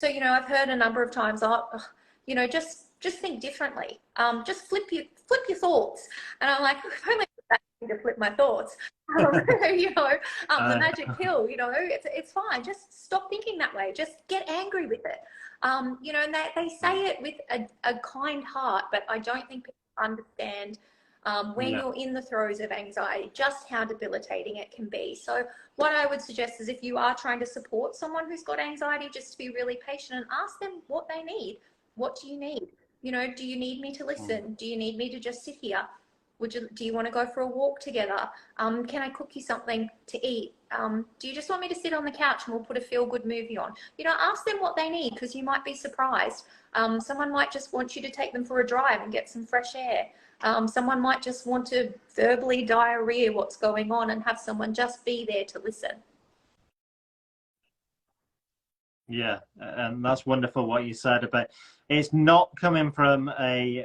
So, I've heard a number of times, just think differently. Just flip your thoughts. And I'm like, if only I to flip my thoughts. You know, the Uh, magic pill, it's fine. Just stop thinking that way. Just get angry with it. And they say it with a kind heart, but I don't think people understand when yeah. you're in the throes of anxiety, just how debilitating it can be. So what I would suggest is if you are trying to support someone who's got anxiety, just to be really patient and ask them what they need. What do you need? Do you need me to Mm. listen? Do you need me to just sit here? Do you want to go for a walk together? Can I cook you something to eat? Do you just want me to sit on the couch and we'll put a feel good movie on? Ask them what they need, because you might be surprised. Someone might just want you to take them for a drive and get some fresh air. Someone might just want to verbally diarrhea what's going on and have someone just be there to listen. Yeah, and that's wonderful what you said about it's not coming from a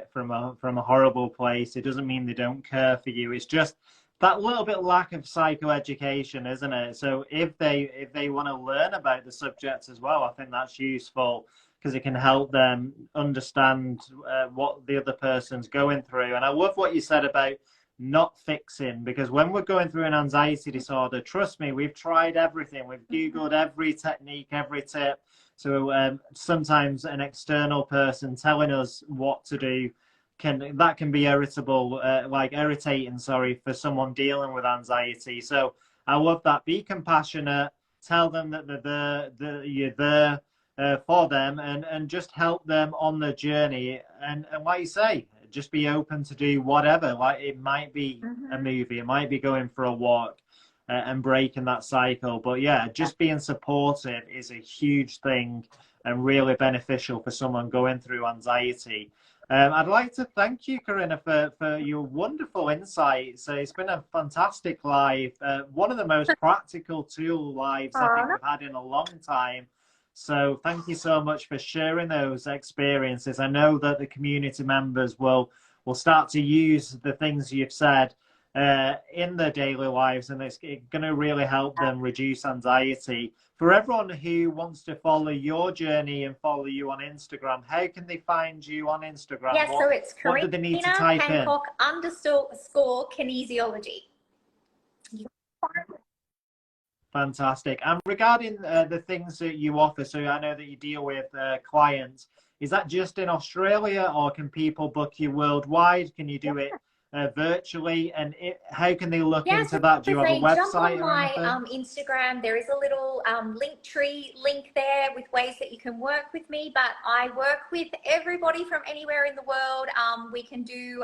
horrible place. It doesn't mean they don't care for you. It's just that little bit lack of psychoeducation, isn't it? So if they want to learn about the subject as well, I think that's useful because it can help them understand what the other person's going through. And I love what you said about not fixing, because when we're going through an anxiety disorder, trust me, we've tried everything. We've Googled every technique, every tip. So sometimes an external person telling us what to do can be irritable, irritating, sorry, for someone dealing with anxiety. So I love that. Be compassionate. Tell them that you're there for them, and just help them on the journey. And like you say, just be open to do whatever. Like it might be a Mm-hmm. movie, it might be going for a walk, and breaking that cycle. But yeah, just being supportive is a huge thing and really beneficial for someone going through anxiety. I'd like to thank you, Corinna, for your wonderful insights. It's been a fantastic live, one of the most practical tool lives I think Oh, we've had in a long time. So thank you so much for sharing those experiences. I know that the community members will start to use the things you've said in their daily lives, and it's going to really help them reduce anxiety. For everyone who wants to follow your journey and follow you on Instagram, how can they find you on Instagram? yes, so it's What do Karina they need to type in? Hancock _score kinesiology. Fantastic. And regarding the things that you offer, so I know that you deal with clients, is that just in Australia, or can people book you worldwide? Can you do it virtually? And how can they look Yeah, into so that? Do you if have a they jump on website or my anything? Instagram, there is a little link tree link there with ways that you can work with me. But I work with everybody from anywhere in the world. We can do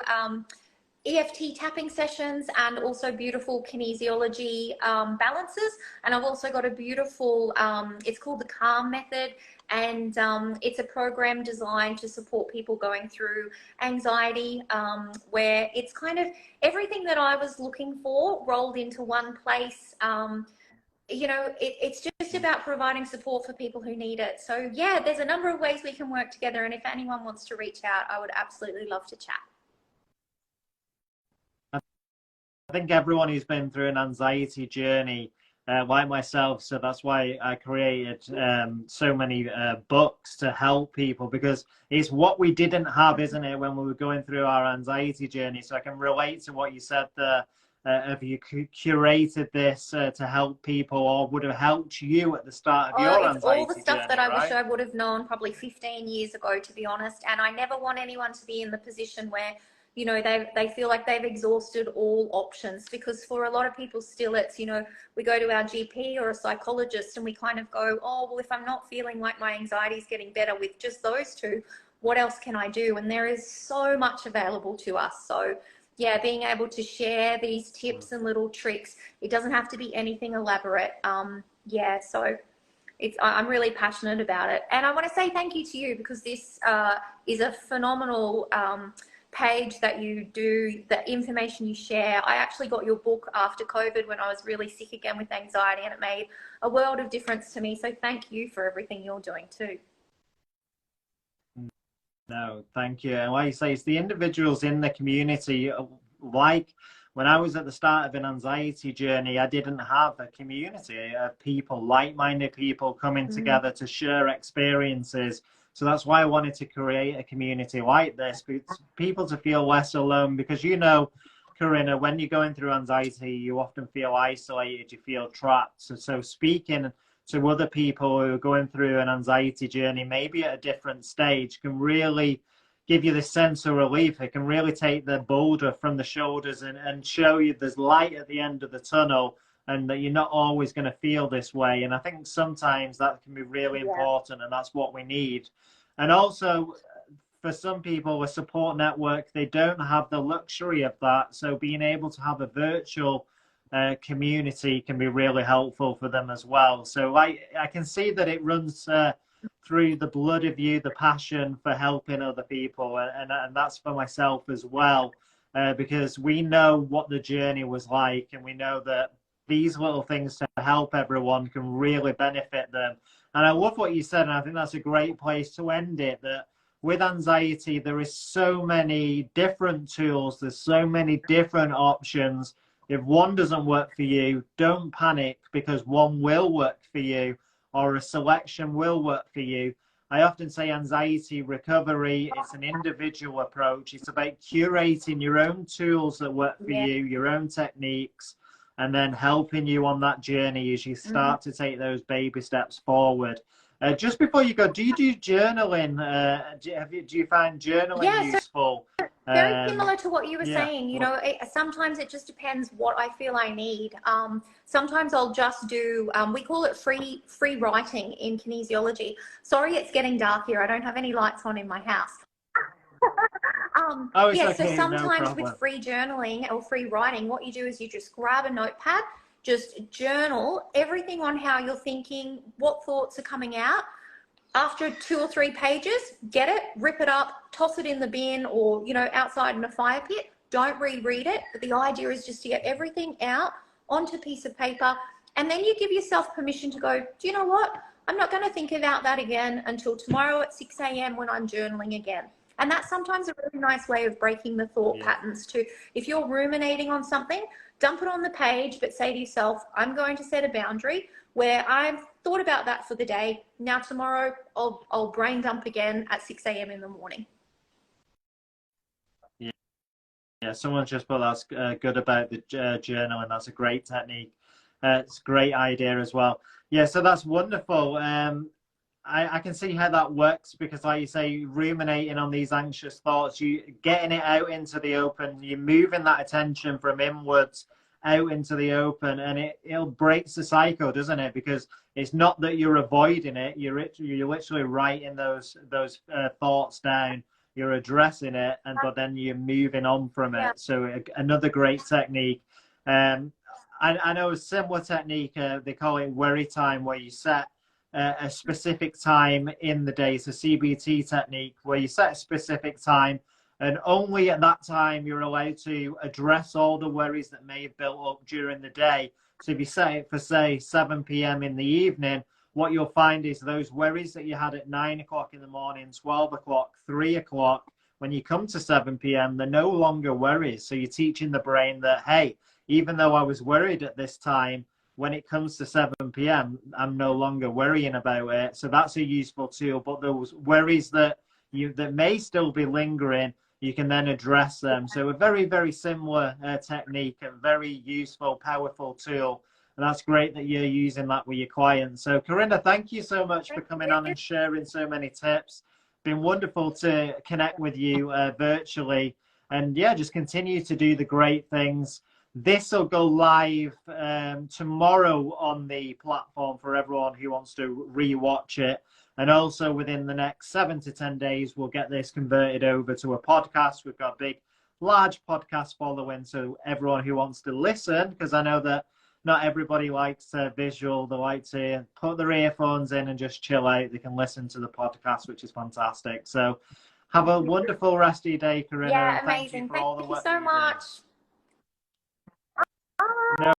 EFT tapping sessions and also beautiful kinesiology balances. And I've also got a beautiful, it's called the Calm Method. And it's a program designed to support people going through anxiety, where it's kind of everything that I was looking for rolled into one place. It's just about providing support for people who need it. So yeah, there's a number of ways we can work together. And if anyone wants to reach out, I would absolutely love to chat. I think everyone who's been through an anxiety journey, like myself, so that's why I created so many books to help people, because it's what we didn't have, isn't it, when we were going through our anxiety journey. So I can relate to what you said there. Have you curated this to help people, or would have helped you at the start of Oh, your it's all the anxiety stuff that journey, I wish right? I would have known probably 15 years ago, to be honest. And I never want anyone to be in the position where, they feel like they've exhausted all options, because for a lot of people still it's, we go to our GP or a psychologist and we kind of go, oh, well, if I'm not feeling like my anxiety is getting better with just those two, what else can I do? And there is so much available to us. So yeah, being able to share these tips and little tricks, it doesn't have to be anything elaborate. Yeah, so I'm really passionate about it. And I want to say thank you to you, because this is a phenomenal page that you do, the information you share. I actually got your book after COVID when I was really sick again with anxiety, and it made a world of difference to me. So thank you for everything you're doing too. No, thank you. And like you say, it's the individuals in the community, like when I was at the start of an anxiety journey, I didn't have a community of people, like-minded people coming together to share experiences. So that's why I wanted to create a community like this, for people to feel less alone, because, you know, Corinna, when you're going through anxiety, you often feel isolated, you feel trapped. So speaking to other people who are going through an anxiety journey, maybe at a different stage, can really give you this sense of relief. It can really take the boulder from the shoulders and show you there's light at the end of the tunnel, and that you're not always going to feel this way. And I think sometimes that can be really important, and that's what we need. And also, for some people, a support network, they don't have the luxury of that. So being able to have a virtual community can be really helpful for them as well. So I can see that it runs through the blood of you, the passion for helping other people. And that's for myself as well, because we know what the journey was like, and we know that these little things to help everyone can really benefit them. And I love what you said, and I think that's a great place to end it, that with anxiety, there is so many different tools. There's so many different options. If one doesn't work for you, don't panic, because one will work for you, or a selection will work for you. I often say anxiety recovery, it's an individual approach. It's about curating your own tools that work for you, your own techniques, and then helping you on that journey as you start to take those baby steps forward. Just before you go, do you do journaling? Do you find journaling useful? Very similar to what you were saying. You know, sometimes it just depends what I feel I need. Sometimes I'll just do, we call it free writing in kinesiology. Sorry, it's getting dark here. I don't have any lights on in my house. So sometimes with free journaling or free writing, what you do is you just grab a notepad, just journal everything on how you're thinking, what thoughts are coming out. After 2 or 3 pages, get it, rip it up, toss it in the bin, or, you know, outside in a fire pit. Don't reread it. But the idea is just to get everything out onto a piece of paper, and then you give yourself permission to go, do you know what? I'm not going to think about that again until tomorrow at 6 a.m. when I'm journaling again. And that's sometimes a really nice way of breaking the thought patterns too. If you're ruminating on something, dump it on the page, but say to yourself, I'm going to set a boundary where I've thought about that for the day. Now tomorrow I'll brain dump again at 6 a.m. in the morning. Yeah, someone just put that's good about the journaling. That's a great technique. It's a great idea as well. Yeah, so that's wonderful. I can see how that works, because like you say, ruminating on these anxious thoughts, you getting it out into the open, you're moving that attention from inwards out into the open, and it'll break the cycle, doesn't it? Because it's not that you're avoiding it, you're literally writing those thoughts down, you're addressing it, but then you're moving on from it. So another great technique. I know a similar technique, they call it worry time, where you set a specific time in the day. It's a CBT technique where you set a specific time, and only at that time you're allowed to address all the worries that may have built up during the day. So if you set it for, say, 7 p.m. in the evening, what you'll find is those worries that you had at 9 o'clock in the morning, 12 o'clock, 3 o'clock, when you come to 7 p.m., they're no longer worries. So you're teaching the brain that, hey, even though I was worried at this time, when it comes to 7 p.m., I'm no longer worrying about it. So that's a useful tool. But those worries that may still be lingering, you can then address them. So a very, very similar technique, and very useful, powerful tool. And that's great that you're using that with your clients. So Corinna, thank you so much for coming on and sharing so many tips. Been wonderful to connect with you virtually. And yeah, just continue to do the great things. This will go live tomorrow on the platform for everyone who wants to rewatch it. And also within the next 7 to 10 days, we'll get this converted over to a podcast. We've got a big, large podcast following. So everyone who wants to listen, because I know that not everybody likes visual, they like to put their earphones in and just chill out. They can listen to the podcast, which is fantastic. So have a wonderful rest of your day, Corinna. Yeah, amazing. Thank you so much. No